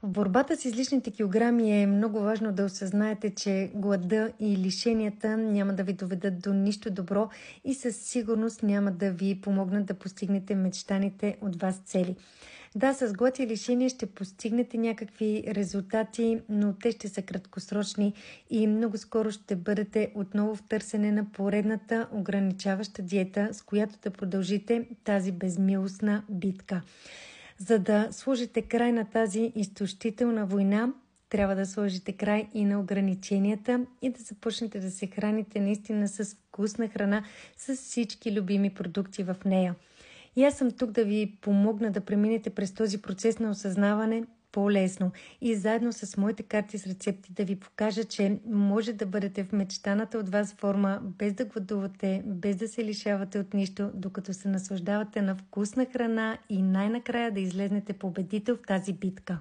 В борбата с излишните килограми е много важно да осъзнаете, че глада и лишенията няма да ви доведат до нищо добро и със сигурност няма да ви помогнат да постигнете мечтаните от вас цели. Да, с глад и лишения ще постигнете някакви резултати, но те ще са краткосрочни и много скоро ще бъдете отново в търсене на поредната ограничаваща диета, с която да продължите тази безмилостна битка. За да сложите край на тази изтощителна война, трябва да сложите край и на ограниченията и да започнете да се храните наистина с вкусна храна, с всички любими продукти в нея. И аз съм тук да ви помогна да преминете през този процес на осъзнаване по-лесно и заедно с моите карти с рецепти да ви покажа, че може да бъдете в мечтаната от вас форма, без да гладувате, без да се лишавате от нищо, докато се наслаждавате на вкусна храна и най-накрая да излезнете победител в тази битка.